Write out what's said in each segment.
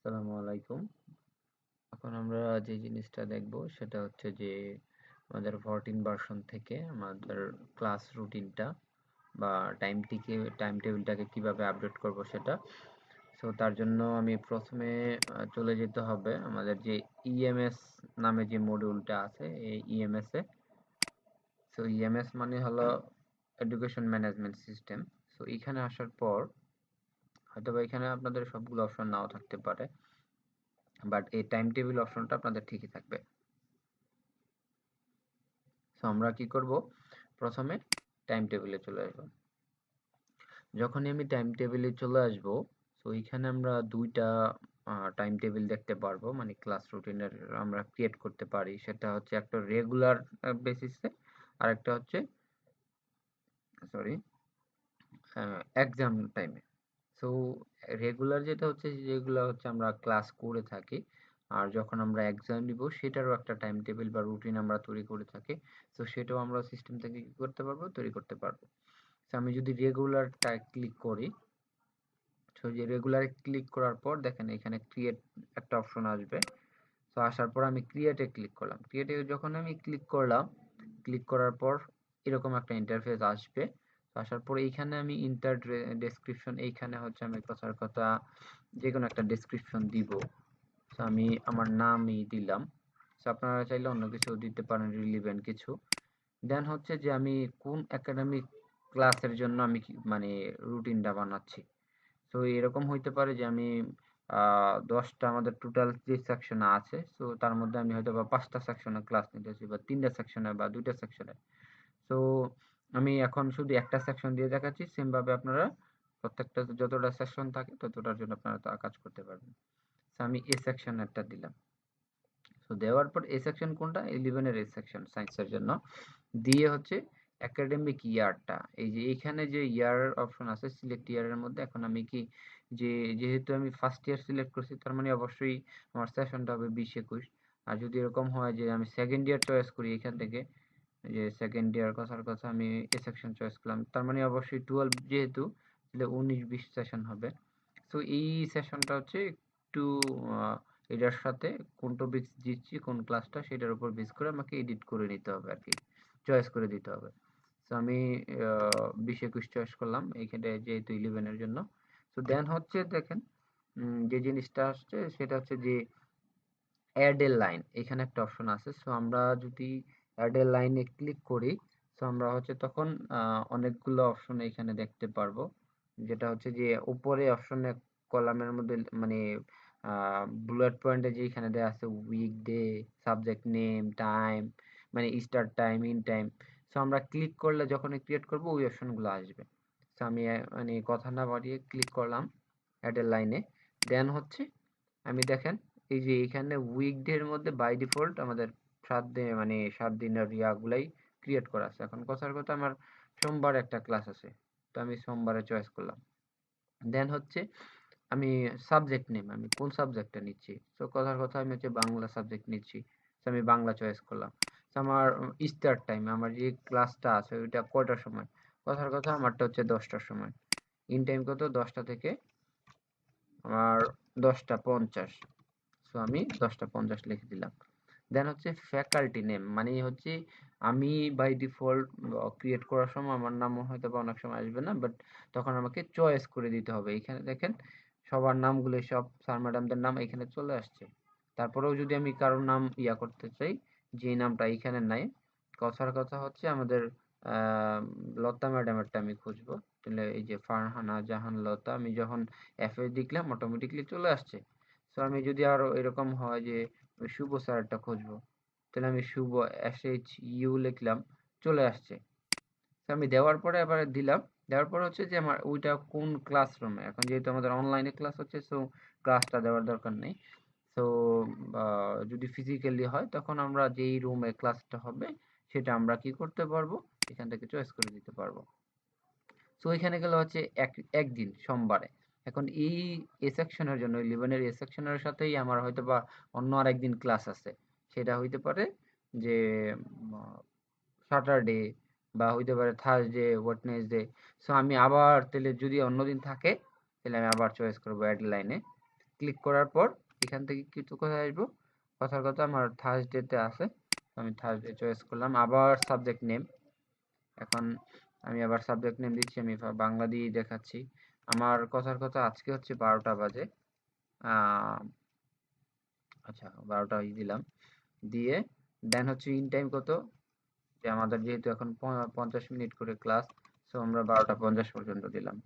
আসসালামু আলাইকুম। এখন আমরা যে জিনিসটা দেখব সেটা হচ্ছে যে আমাদের 14 ভার্সন থেকে আমাদের ক্লাস রুটিনটা বা টাইম টেবিলটাকে কিভাবে আপডেট করব সেটা। সো তার জন্য আমি প্রথমে চলে যেতে হবে আমাদের যে ইএমএস নামে যে মডিউলটা আছে এই ইএমএস এ। সো ইএমএস মানে হলো এডুকেশন ম্যানেজমেন্ট সিস্টেম। সো এখানে আসার পর হয়তোবা এখানে আপনাদের সবগুলো অপশন নাও থাকতে পারে, বাট এই টাইম টেবিল অপশনটা আপনাদের ঠিকই থাকবে। সো আমরা কি করব, প্রথমে টাইম টেবিলে চলে আসব। যখনই আমি টাইম টেবিলে চলে আসব, সো এখানে আমরা দুইটা টাইম টেবিল দেখতে পারবো, মানে ক্লাস রুটিনের আমরা ক্রিয়েট করতে পারি। সেটা হচ্ছে একটা রেগুলার বেসিসে, আর একটা হচ্ছে সরি এক্সাম টাইমে। সো রেগুলার যেটা হচ্ছে যেগুলো হচ্ছে আমরা ক্লাস করে থাকি, আর যখন আমরা এক্সাম দিব সেটারও একটা টাইম টেবিল বা রুটিন আমরা তৈরি করে থাকি। সো সেটাও আমরা সিস্টেম থেকে কি করতে পারবো, তৈরি করতে পারবো। সো আমি যদি রেগুলারটা ক্লিক করি, সো যে রেগুলারে ক্লিক করার পর দেখেন এখানে ক্রিয়েট একটা অপশন আসবে। সো আসার পর আমি ক্রিয়েটে ক্লিক করলাম। ক্রিয়েটে যখন আমি ক্লিক করলাম, ক্লিক করার পর এরকম একটা ইন্টারফেস আসবে। আসার পর এইখানে আমি ডেসক্রিপশন, এইখানে হচ্ছে আমি কথার কথা যে কোনো একটা ডেসক্রিপশন দিব। সো আমি আমার নামই দিলাম। সো আপনারা চাইলে অন্য কিছু দিতে পারেন, রিলিভেন্ট কিছু। দেন হচ্ছে যে আমি কোন একাডেমিক ক্লাসের জন্য আমি মানে রুটিনটা বানাচ্ছি। সো এরকম হইতে পারে যে আমি 10টা আমাদের টোটাল যে সেকশন আছে, সো তার মধ্যে আমি হয়তো বা 5টা সেকশনে ক্লাস নিতেছি, বা 3টা সেকশনে, বা 2টা সেকশনে। সো আমি এখন শুধু একটা সেকশন দিয়ে দেখাচ্ছি। সেম ভাবে আপনারা প্রত্যেকটা যতটা সেকশন থাকে ততটার জন্য আপনারা তা কাজ করতে পারবেন। সো আমি এ সেকশন একটা দিলাম। সো দেওয়ার পর এ সেকশন কোনটা, 11 এর এ সেকশন সায়েন্সের জন্য। দিয়ে হচ্ছে একাডেমিক ইয়ারটা, এই যে এইখানে যে ইয়ার অপশন আছে সিলেক্ট ইয়ারের মধ্যে, এখন আমি কি যে যেহেতু আমি ফার্স্ট ইয়ার সিলেক্ট করছি, তার মানে অবশ্যই আমার সেশনটা হবে 20-21। আর যদি এরকম হয় যে আমি সেকেন্ড ইয়ার চয়েস করি এখান থেকে, যে সেকেন্ড ইয়ার কথার কথা আমি এ সেকশন চয়েস করলাম, তার মানে অবশ্যই 12 যেহেতু, তাহলে 19-20 সেশন হবে। সো এই সেশনটা হচ্ছে একটু এটার সাথে কোন টপিকস দিচ্ছি কোন ক্লাসটা সেটার উপর বেস করে আমাকে এডিট করে নিতে হবে আর কি, চয়েস করে দিতে হবে। সো আমি 20-21 চয়েস করলাম এইখানে যেহেতু 11 এর জন্য। সো দেন হচ্ছে দেখেন যে জিনিসটা আসছে সেটা হচ্ছে যে অ্যাড এ লাইন, এখানে একটা অপশন আছে। সো আমরা যদি অ্যাড এ লাইনে ক্লিক করি, সো আমরা হচ্ছে তখন অনেকগুলো অপশন এখানে দেখতে পারবো। যেটা হচ্ছে যে উপরে অপশনে কলামের মধ্যে মানে বুলেট পয়েন্টে যেখানে দেওয়া আছে weekday, subject name, time, মানে start time, in time. So আমরা ক্লিক করলে যখন ক্রিয়েট করব ওই অপশনগুলো আসবে। সো আমি মানে কথা না বাড়িয়ে ক্লিক করলাম অ্যাড এ লাইনে। দেন হচ্ছে আমি দেখেন এই যে এখানে উইকডে এর মধ্যে বাই ডিফল্ট আমাদের 7 দিন, মানে 7 দিনের ইয়াগুলাই ক্রিয়েট করা আছে। এখন কথার কথা আমার সোমবার একটা ক্লাস আছে, তো আমি সোমবারে চয়েস করলাম। দেন হচ্ছে আমি সাবজেক্ট নেম, আমি কোন সাবজেক্টটা নিচ্ছি। তো কথার কথা আমি হচ্ছে বাংলা সাবজেক্ট নিচ্ছি, তো আমি বাংলা চয়েস করলাম। তো আমার স্টার্ট টাইম, আমার যে ক্লাসটা আছে ওইটা কয়টার সময়, কথার কথা আমারটা হচ্ছে 10টার সময়। ইন টাইম কত, 10টা থেকে আমার 10টা 50। সো আমি 10টা 50 লিখে দিলাম। দেন হচ্ছে ফ্যাকাল্টি নেম, মানে হচ্ছে আমি বাই ডিফল্ট ক্রিয়েট করার সময় আমার নামও হয়তো বা অনেক সময় আসবে না, বাট তখন আমাকে চয়েস করে দিতে হবে। এখানে দেখেন সবার নামগুলো, সব স্যার ম্যাডামদের নাম এখানে চলে আসছে। তারপরেও যদি আমি কারোর নাম ইয়া করতে চাই, যে নামটা এখানে নাই, কথার কথা হচ্ছে আমাদের লতা ম্যাডামেরটা আমি খুঁজবো। তাহলে এই যে ফারহানা জাহান লতা, আমি যখন এফএ লিখলাম অটোমেটিকলি চলে আসছে। সো আমি যদি আরো এরকম হয় যে আমি শুভ স্যারটা খুঁজবো, তাহলে আমি শুভ SHU লিখলাম, চলে আসছে। তো আমি দেওয়ার পরে আবার দিলাম। দেওয়ার পরে হচ্ছে যে আমার ওইটা কোন ক্লাসরুমে, এখন যেহেতু আমাদের অনলাইনে ক্লাস হচ্ছে, সো ক্লাসটা দেওয়ার দরকার নেই। সো যদি ফিজিক্যালি হয় তখন আমরা যেই রুমে ক্লাসটা হবে সেটা আমরা কি করতে পারবো, এখান থেকে চয়েস করে দিতে পারবো। সো এখানে গেলে হচ্ছে একদিন সোমবারে। এখন এই এ সেকশনের জন্য 11 এর এ সেকশনের সাথেই আমার হয়তো বা অন্য আরেকদিন ক্লাস আছে। সেটা হইতে পারে যে স্যাটারডে, বা হইতে পারে থার্সডে, ওয়েডনেসডে। সো আমি আবার তাহলে যদি অন্যদিন থাকে, তাহলে আমি আবার চয়েস করবো অ্যাড লাইনে। ক্লিক করার পর এখান থেকে কিছু কোথায় আসবো, কথার কথা আমার থার্সডেতে আছে, আমি থার্সডে চয়েস করলাম। আবার সাবজেক্ট নেম, এখন আমি আবার সাবজেক্ট নেম দিচ্ছি, আমি বাংলা দিয়েই দেখাচ্ছি। আমার কথার কথা আজকে হচ্ছে 12টা বাজে, আচ্ছা 12টা দিলাম, দিয়ে দেন হচ্ছে ইন টাইম কত, যে আমাদের যেহেতু এখন 50 মিনিট করে ক্লাস, সো আমরা 12টা 50 পর্যন্ত দিলাম।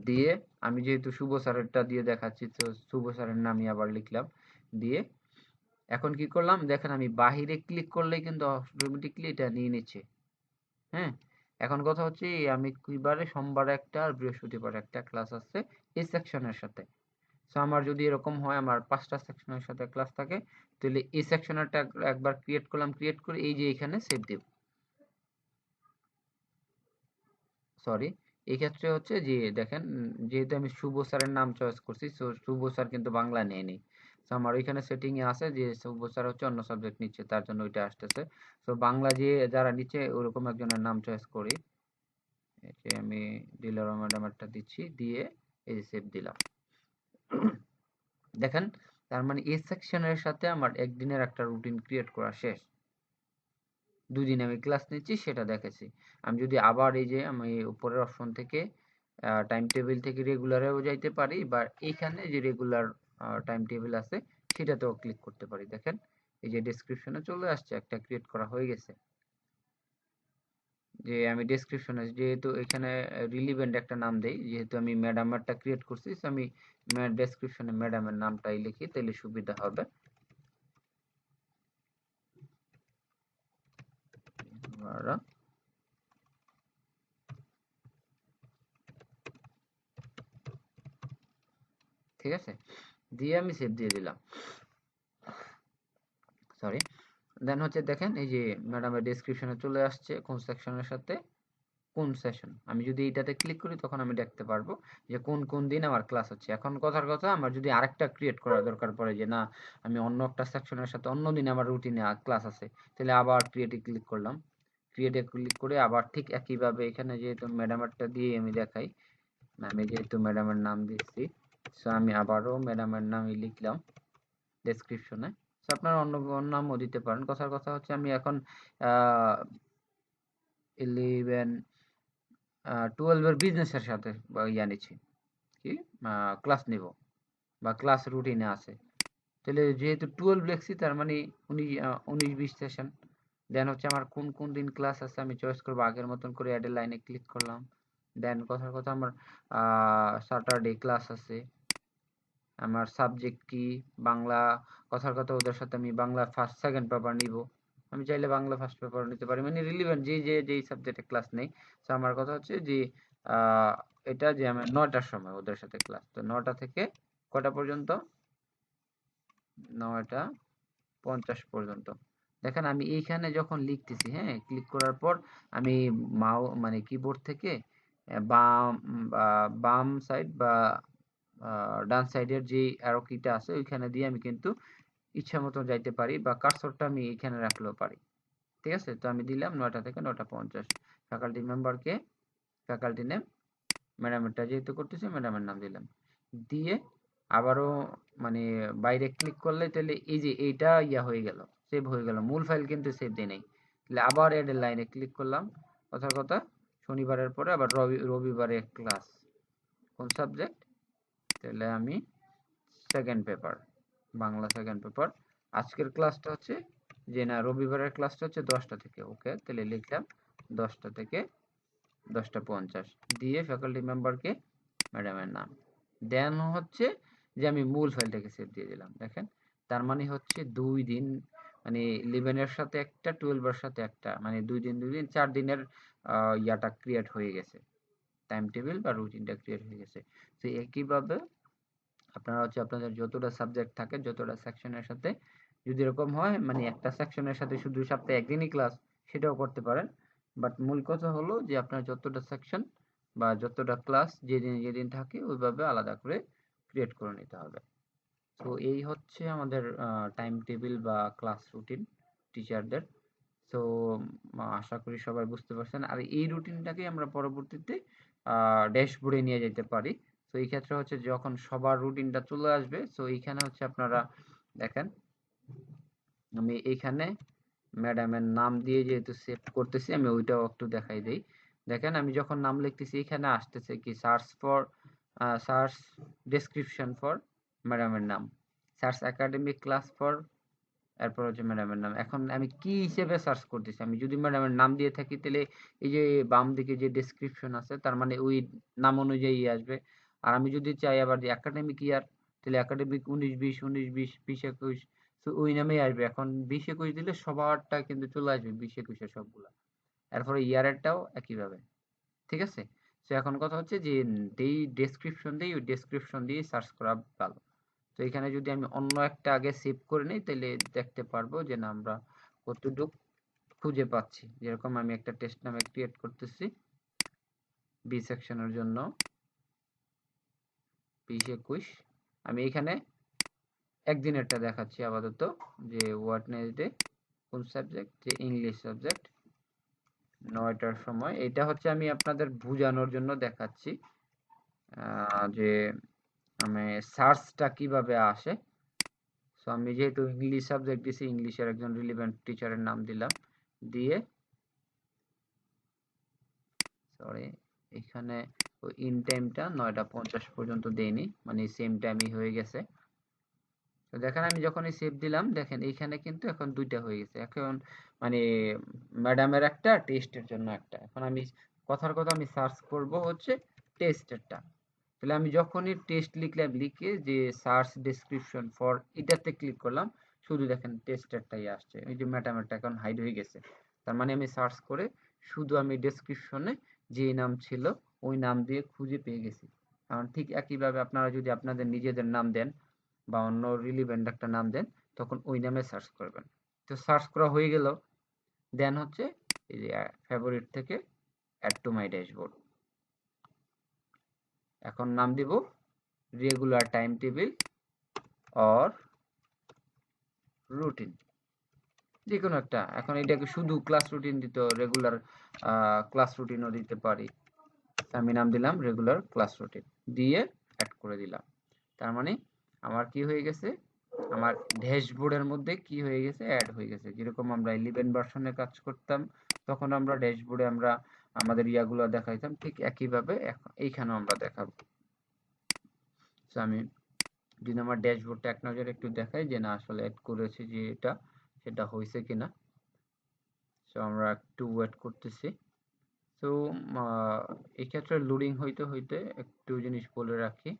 দিয়ে আমি যেহেতু শুভ স্যারেরটা দিয়ে দেখাচ্ছি, তো শুভ স্যারের নামই আবার লিখলাম। দিয়ে এখন কি করলাম দেখেন, আমি বাহিরে ক্লিক করলেই কিন্তু অটোমেটিকলি এটা নিয়ে নিচ্ছে। হ্যাঁ, এখন কথা হচ্ছে আমি কিবারে সোমবার একটা আর বৃহস্পতিবার একটা ক্লাস আছে এই সেকশনের সাথে। সো আমার যদি এরকম হয় আমার 5টা সেকশনের সাথে ক্লাস থাকে, তাহলে এই সেকশনেরটা একবার ক্রিয়েট করলাম, ক্রিয়েট করে এই যে এখানে সেভ দেব। সরি, এই ক্ষেত্রে হচ্ছে যে দেখেন, যেহেতু আমি শুভ স্যারের নাম চয়েস করছি, সো শুভ স্যার কিন্তু বাংলা নেয়নি। সো আমার ওইখানে সেটিং এ আছে যে শুভ স্যার হচ্ছে অন্য সাবজেক্ট নিচ্ছে, তার জন্য ওইটা আসতেছে। সো বাংলা যে যারা নিচ্ছে ওরকম একজনের নাম চয়েস করি, এই যে আমি ডিলারা ম্যাডামেরটা দিচ্ছি, দিয়ে এই যে সেভ দিলাম। দেখেন, তার মানে এই সেকশনের সাথে আমার একদিনের একটা রুটিন ক্রিয়েট করা শেষ। 2 দিন আমি ক্লাস নিচ্ছি সেটা দেখেছি। আমি যদি আবার এই যে আমি উপরের অপশন থেকে টাইম টেবিল থেকে রেগুলারেও যাইতে পারি, বা এইখানে যে রেগুলার টাইম টেবিল আছে সেটাতেও ক্লিক করতে পারি। দেখেন, এই যে ডেসক্রিপশনে চলে আসছে, একটা ক্রিয়েট করা হয়ে গেছে। যে আমি ডেসক্রিপশনে যেহেতু এখানে রিলিভেন্ট একটা নাম দেই, যেহেতু আমি ম্যাডামেরটা ক্রিয়েট করছি, so আমি ডেসক্রিপশনে ম্যাডামের নামটাই লিখি, তাহলে সুবিধা হবে। আমরা ঠিক আছে, দিয়ে আমি সেভ দিয়ে দিলাম। সরি, দেন হচ্ছে দেখেন এই যে ম্যাডামের ডেসক্রিপশনে চলে আসছে কোন সেকশনের সাথে কোন সেশন। আমি যদি এটাতে ক্লিক করি তখন আমি দেখতে পারবো যে কোন কোন দিন আমার ক্লাস হচ্ছে। এখন কথার কথা আমার যদি আরেকটা ক্রিয়েট করার দরকার পড়ে, যে না আমি অন্য একটা সেকশনের সাথে অন্য দিন আমার রুটিনে ক্লাস আছে, তাহলে আবার ক্রিয়েটে ক্লিক করলাম। ক্রিয়েটে ক্লিক করে আবার ঠিক একইভাবে এখানে যেহেতু ম্যাডামেরটা দিয়ে আমি দেখাই, আমি যেহেতু ম্যাডামের নাম দিচ্ছি, সো আমি আবারও ম্যাডামের নামই লিখলাম ডেসক্রিপশনে। সো আপনারা অন্য কোনো নামও দিতে পারেন। কথার কথা হচ্ছে আমি এখন 11 12 এর বিজনেসের সাথে ইয়া নিচ্ছি, কি ক্লাস নিব বা ক্লাস রুটিনে আছে। তাহলে যেহেতু 12 লিখছি তার মানে 19-20 সেশন। দেন হচ্ছে আমার কোন কোন দিন ক্লাস আছে আমি চয়েস করবো, আগের মতন করে অ্যাড লাইনে ক্লিক করলাম। দেন কথার কথা আমার স্যাটারডে ক্লাস আছে, আমার সাবজেক্ট কি বাংলা। কথার কথা ওদের সাথে আমি বাংলা ফার্স্ট সেকেন্ড পেপার নিব, আমি চাইলে বাংলা ফার্স্ট পেপার নিতে পারি, মানে রিলিভেন্ট যেই সাবজেক্টে ক্লাস নেই। তো আমার কথা হচ্ছে যে আহ, এটা যে আমার 9টার সময় ওদের সাথে ক্লাস, তো 9টা থেকে কটা পর্যন্ত, 9টা 50 পর্যন্ত। দেখেন আমি এইখানে যখন লিখতেছি, হ্যাঁ ক্লিক করার পর আমি মানে কিবোর্ড থেকে বাম বাম সাইড বা ডান সাইডের যে অ্যারো কিটা আছে ওইখানে দিয়ে আমি কিন্তু ইচ্ছা মতো যাইতে পারি, বা কার্সরটা আমি এখানে রাখলেও পারি। ঠিক আছে, তো আমি দিলাম 9টা থেকে 9টা 50। ফ্যাকাল্টি মেম্বারকে ফ্যাকাল্টি নেম, ম্যাডামেরটা যেহেতু করতেছি ম্যাডামের নাম দিলাম। দিয়ে আবারও মানে বাইরে ক্লিক করলে তাহলে এই যে এইটা ইয়া হয়ে গেল, সেভ হয়ে গেল, মূল ফাইল কিন্তু সেভ দেই নাই। তাহলে আবার এড লাইনে ক্লিক করলাম, কথার কথা শনিবারের পরে আবার রবিবারে ক্লাস, কোন সাবজেক্ট, তাহলে আমি second paper, Bangla second paper. আজকের ক্লাসটা হচ্ছে যে না রবিবারের ক্লাসটা হচ্ছে 10টা থেকে, ওকে তাহলে লিখলাম 10টা থেকে 10টা 50, দিয়ে ফ্যাকাল্টি মেম্বারকে ম্যাডামের নাম। দেন হচ্ছে যে আমি মূল ফাইলটাকে সেভ দিয়ে দিলাম। দেখেন, তার মানে হচ্ছে 2 দিন, মানে 11 এর সাথে একটা 12 এর সাথে একটা, মানে 2 দিন 4 দিনের ইয়াটা ক্রিয়েট হয়ে গেছে, টাইম টেবিল বা রুটিনটা ক্রিয়েট হয়ে গেছে। তো একইভাবে আপনারা হচ্ছে আপনাদের যতটা সাবজেক্ট থাকে যতটা সেকশনের সাথে, যদি এরকম হয় মানে একটা সেকশনের সাথে শুধু সপ্তাহে একদিনই ক্লাস, সেটাও করতে পারেন। বাট মূল কথা হলো যে আপনার যতটা সেকশন বা যতটা ক্লাস যেদিন যেদিন থাকে ওইভাবে আলাদা করে ক্রিয়েট করে নিতে হবে। তো এই হচ্ছে আমাদের টাইম টেবিল বা ক্লাস রুটিন টিচারদের। তো আশা করি সবাই বুঝতে পারছেন। আর এই রুটিনটাকে আমরা পরবর্তীতে ড্যাশবোর্ডে নিয়ে যেতে পারি। তো তো এই ক্ষেত্রে হচ্ছে যখন সবার রুটিনটা চলে আসবে, সো এইখানে হচ্ছে আপনারা দেখেন আমি এইখানে ম্যাডামের নাম দিয়ে যেহেতু সেভ করতেছি, আমি ওইটাও একটু দেখাই দেই। দেখেন আমি যখন নাম লিখতেছি এখানে আসতেছে কি সার্চ ডেসক্রিপশন ফর ম্যাডামের নাম, সার্চ একাডেমিক ক্লাস ফর, এরপর হচ্ছে ম্যাডামের নাম। এখন আমি কি হিসেবে সার্চ করতেছি, আমি যদি ম্যাডামের নাম দিয়ে থাকি তাহলে এই যে বাম দিকে যে ডেসক্রিপশন আছে তার মানে ওই নাম অনুযায়ী আসবে। আর আমি যদি চাই আবার যে একাডেমিক ইয়ার, তাহলে একাডেমিক 19-20, 19-20, 20-21, তো ওই নামেই আসবে। এখন 20-21 দিলে সবারটা কিন্তু চলে আসবে 20-21 এর সবগুলা। এরপরে ইয়ারেরটাও একইভাবে। ঠিক আছে? তো এখন কথা হচ্ছে যে যেই ডেসক্রিপশন দেই ওই ডেসক্রিপশন দিয়ে সার্চ করা ভালো। তো এখানে যদি আমি অন্য একটা আগে সেভ করে নিই তাহলে দেখতে পারবো যে না আমরা কতটুক খুঁজে পাচ্ছি। যেরকম আমি একটা টেস্ট নামে ক্রিয়েট করতেছি বি সেকশনের জন্য 20-21। আমি এখানে একদিনেরটা দেখাচ্ছি আপাতত, যে ওয়েডনেসডে কোন সাবজেক্ট, যে ইংলিশ সাবজেক্ট 9টার সময়। এটা হচ্ছে আমি আপনাদের বোঝানোর জন্য দেখাচ্ছি যে আমি সার্চটা কিভাবে আসে। সো আমি যেহেতু ইংলিশ সাবজেক্ট দিছি, ইংলিশের একজন রিলেভেন্ট টিচারের নাম দিলাম, দিয়ে সরি এখানে ওই ইন টাইমটা 9টা 50 পর্যন্ত দেইনি, মানে সেম টাইমই হয়ে গেছে। তো দেখেন আমি যখনই সেভ দিলাম দেখেন এইখানে কিন্তু এখন দুইটা হয়ে গেছে। এখন মানে ম্যাডামের একটা, টেস্টের জন্য একটা। এখন আমি কথার কথা আমি সার্চ করব হচ্ছে টেস্টেরটা। তাহলে আমি যখনই টেস্ট লিখলাম, লিখে যে সার্চ ডেসক্রিপশন ফর এটাতে ক্লিক করলাম, শুধু দেখেন টেস্টেরটাই আসছে। এই যে ম্যাডামেরটা এখন হাইড হয়ে গেছে। তার মানে আমি সার্চ করে শুধু আমি ডেসক্রিপশনে যে নাম ছিল ওই নাম দিয়ে খুঁজে পেয়ে গেছি। এখন ঠিক একইভাবে আপনারা যদি আপনাদের নিজেদের নাম দেন বা অন্য রিলিভেন্ট একটা নাম দেন, তখন ওই নামে সার্চ করবেন। তো সার্চ করা হয়ে গেল, দেন হচ্ছে এই যে ফেভারিট থেকে অ্যাড টু মাই ড্যাশবোর্ড। এখন নাম দিব regular time table or routine, যে কোনো একটা। এখন এটাকে শুধু ক্লাস রুটিন দিতে, রেগুলার ক্লাস রুটিনও দিতে পারি। আমি নাম দিলাম রেগুলার ক্লাস রুটিন, দিয়ে অ্যাড করে দিলাম। তার মানে আমার কি হয়ে গেছে, আমার ড্যাশবোর্ডের মধ্যে কি হয়ে গেছে, অ্যাড হয়ে গেছে। যেরকম আমরা 11 ভার্সনে কাজ করতাম তখন আমরা ড্যাশবোর্ডে আমরা আমাদের ইয়াগুলো দেখাইতাম, ঠিক একইভাবে এইখানেও আমরা দেখাবো। তো আমি যদি আমার ড্যাশবোর্ডটা এক নজরে একটু দেখাই যে না আসলে অ্যাড করেছি যে এটা, সেটা হয়েছে কিনা। সো আমরা একটু ওয়েট করতেছি। তো এই ক্ষেত্রে লোডিং হইতে হইতে একটু জিনিস বলে রাখি।